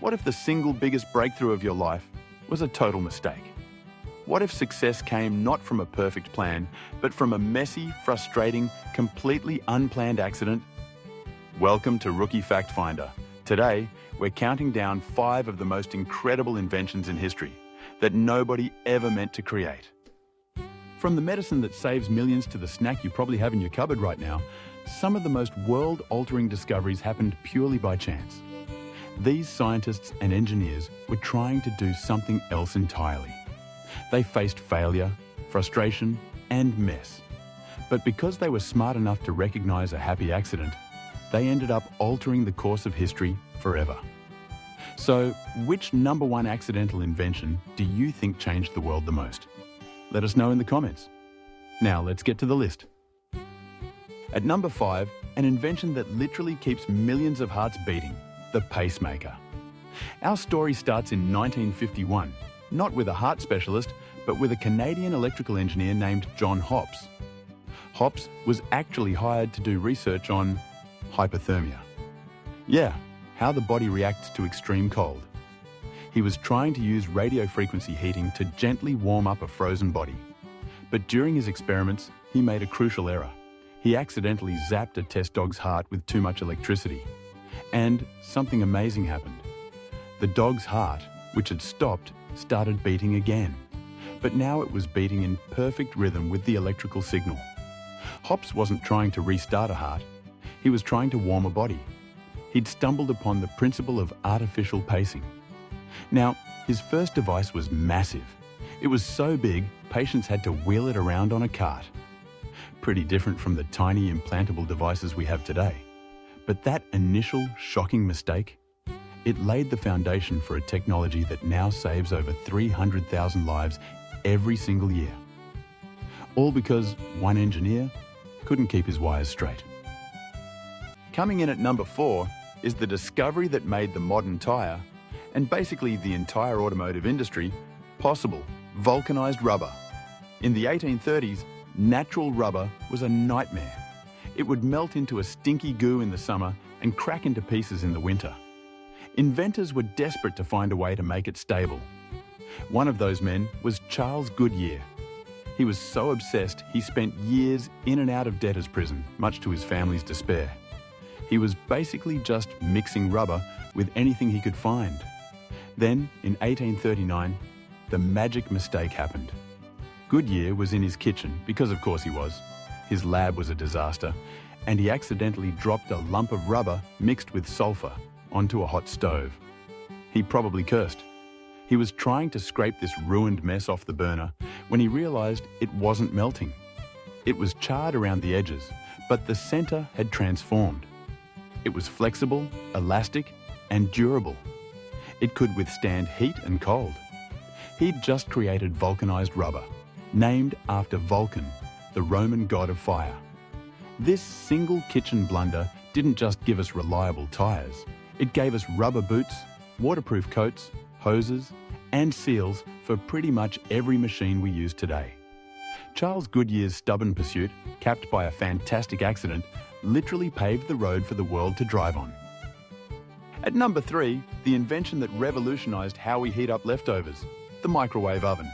What if the single biggest breakthrough of your life was a total mistake? What if success came not from a perfect plan, but from a messy, frustrating, completely unplanned accident? Welcome to RookieFactFinder. Today, we're counting down 5 of the most incredible inventions in history that nobody ever meant to create. From the medicine that saves millions to the snack you probably have in your cupboard right now, some of the most world-altering discoveries happened purely by chance. These scientists and engineers were trying to do something else entirely. They faced failure, frustration, and mess. But because they were smart enough to recognize a happy accident, they ended up altering the course of history forever. So, which #1 accidental invention do you think changed the world the most? Let us know in the comments. Now let's get to the list. At number 5, an invention that literally keeps millions of hearts beating, the pacemaker. Our story starts in 1951, not with a heart specialist, but with a Canadian electrical engineer named John Hopps. Hopps was actually hired to do research on hypothermia. Yeah, how the body reacts to extreme cold. He was trying to use radio frequency heating to gently warm up a frozen body. But during his experiments, he made a crucial error. He accidentally zapped a test dog's heart with too much electricity. And something amazing happened. The dog's heart, which had stopped, started beating again. But now it was beating in perfect rhythm with the electrical signal. Hopps wasn't trying to restart a heart. He was trying to warm a body. He'd stumbled upon the principle of artificial pacing. Now, his first device was massive. It was so big, patients had to wheel it around on a cart. Pretty different from the tiny implantable devices we have today. But that initial shocking mistake, it laid the foundation for a technology that now saves over 300,000 lives every single year. All because one engineer couldn't keep his wires straight. Coming in at number 4 is the discovery that made the modern tire, and basically the entire automotive industry, possible: vulcanized rubber. In the 1830s, natural rubber was a nightmare. It would melt into a stinky goo in the summer and crack into pieces in the winter. Inventors were desperate to find a way to make it stable. One of those men was Charles Goodyear. He was so obsessed, he spent years in and out of debtor's prison, much to his family's despair. He was basically just mixing rubber with anything he could find. Then, in 1839, the magic mistake happened. Goodyear was in his kitchen, because of course he was. His lab was a disaster, and he accidentally dropped a lump of rubber mixed with sulfur onto a hot stove. He probably cursed. He was trying to scrape this ruined mess off the burner when he realized it wasn't melting. It was charred around the edges, but the center had transformed. It was flexible, elastic, and durable. It could withstand heat and cold. He'd just created vulcanized rubber, named after Vulcan, the Roman god of fire. This single kitchen blunder didn't just give us reliable tires. It gave us rubber boots, waterproof coats, hoses, and seals for pretty much every machine we use today. Charles Goodyear's stubborn pursuit, capped by a fantastic accident, literally paved the road for the world to drive on. At number 3, the invention that revolutionized how we heat up leftovers, the microwave oven.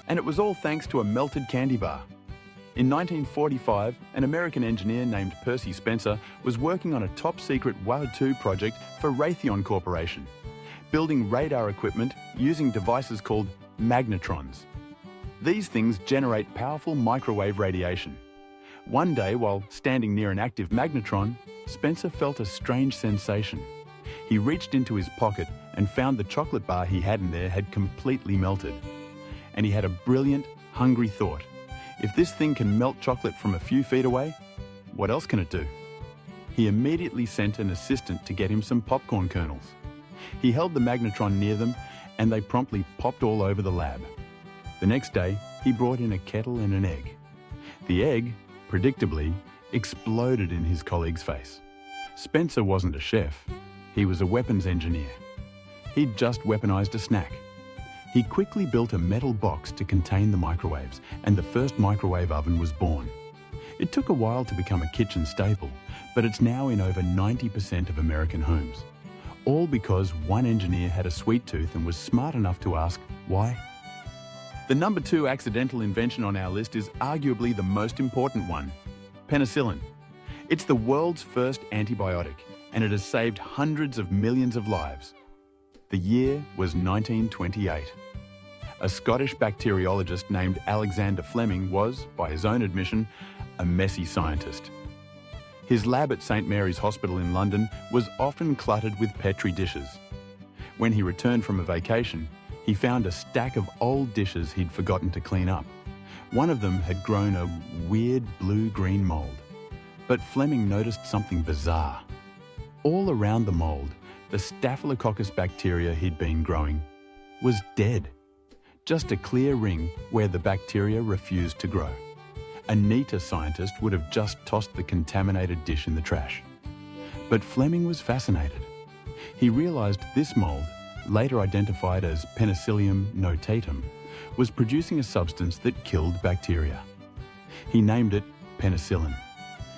And it was all thanks to a melted candy bar. In 1945, an American engineer named Percy Spencer was working on a top-secret Wahoo project for Raytheon Corporation, building radar equipment using devices called magnetrons. These things generate powerful microwave radiation. One day, while standing near an active magnetron, Spencer felt a strange sensation. He reached into his pocket and found the chocolate bar he had in there had completely melted. And he had a brilliant, hungry thought. If this thing can melt chocolate from a few feet away, what else can it do? He immediately sent an assistant to get him some popcorn kernels. He held the magnetron near them, and they promptly popped all over the lab. The next day, he brought in a kettle and an egg. The egg, predictably, exploded in his colleague's face. Spencer wasn't a chef. He was a weapons engineer. He'd just weaponized a snack. He quickly built a metal box to contain the microwaves, and the first microwave oven was born. It took a while to become a kitchen staple, but it's now in over 90% of American homes. all because one engineer had a sweet tooth and was smart enough to ask, why? The number 2 accidental invention on our list is arguably the most important one, penicillin. It's the world's first antibiotic, and it has saved hundreds of millions of lives. The year was 1928. A Scottish bacteriologist named Alexander Fleming was, by his own admission, a messy scientist. His lab at St. Mary's Hospital in London was often cluttered with Petri dishes. When he returned from a vacation, he found a stack of old dishes he'd forgotten to clean up. One of them had grown a weird blue-green mold. But Fleming noticed something bizarre. All around the mold, the Staphylococcus bacteria he'd been growing was dead. Just a clear ring where the bacteria refused to grow. A neater scientist would have just tossed the contaminated dish in the trash. But Fleming was fascinated. He realized this mold, later identified as Penicillium notatum, was producing a substance that killed bacteria. He named it penicillin.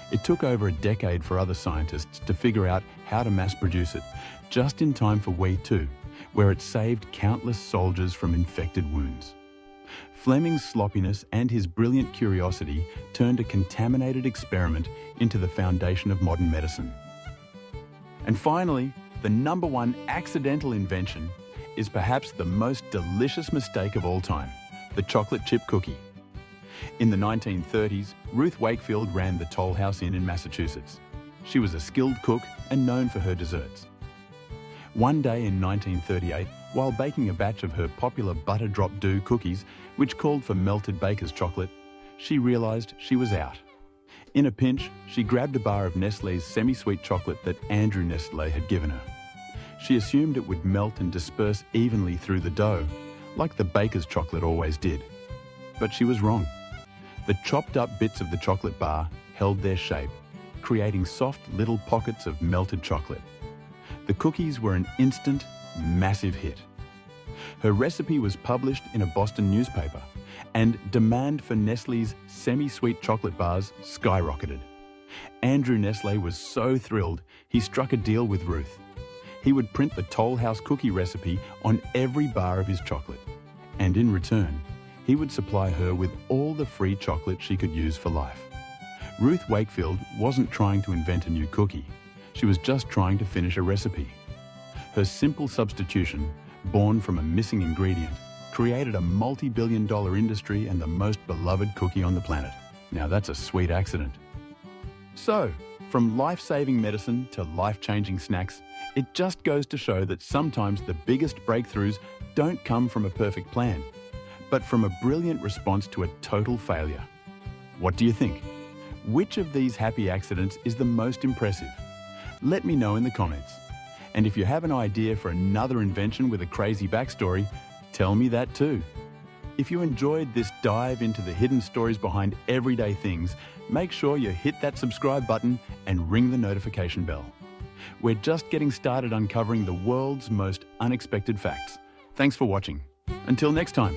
It took over a decade for other scientists to figure out how to mass produce it, just in time for World War II, where it saved countless soldiers from infected wounds. Fleming's sloppiness and his brilliant curiosity turned a contaminated experiment into the foundation of modern medicine. And finally, the number 1 accidental invention is perhaps the most delicious mistake of all time, the chocolate chip cookie. In the 1930s, Ruth Wakefield ran the Toll House Inn in Massachusetts. She was a skilled cook and known for her desserts. One day in 1938, while baking a batch of her popular butter drop dough cookies, which called for melted baker's chocolate, she realized she was out. In a pinch, she grabbed a bar of Nestlé's semi-sweet chocolate that Andrew Nestlé had given her. She assumed it would melt and disperse evenly through the dough, like the baker's chocolate always did. But she was wrong. The chopped up bits of the chocolate bar held their shape, creating soft little pockets of melted chocolate. The cookies were an instant, massive hit. Her recipe was published in a Boston newspaper, and demand for Nestlé's semi-sweet chocolate bars skyrocketed. Andrew Nestlé was so thrilled, he struck a deal with Ruth. He would print the Toll House cookie recipe on every bar of his chocolate, and in return, he would supply her with all the free chocolate she could use for life. Ruth Wakefield wasn't trying to invent a new cookie. She was just trying to finish a recipe. Her simple substitution, born from a missing ingredient, created a multi-billion-dollar industry and the most beloved cookie on the planet. Now that's a sweet accident. So, from life-saving medicine to life-changing snacks, it just goes to show that sometimes the biggest breakthroughs don't come from a perfect plan, but from a brilliant response to a total failure. What do you think? Which of these happy accidents is the most impressive? Let me know in the comments. And if you have an idea for another invention with a crazy backstory, tell me that too. If you enjoyed this dive into the hidden stories behind everyday things, make sure you hit that subscribe button and ring the notification bell. We're just getting started uncovering the world's most unexpected facts. Thanks for watching. Until next time.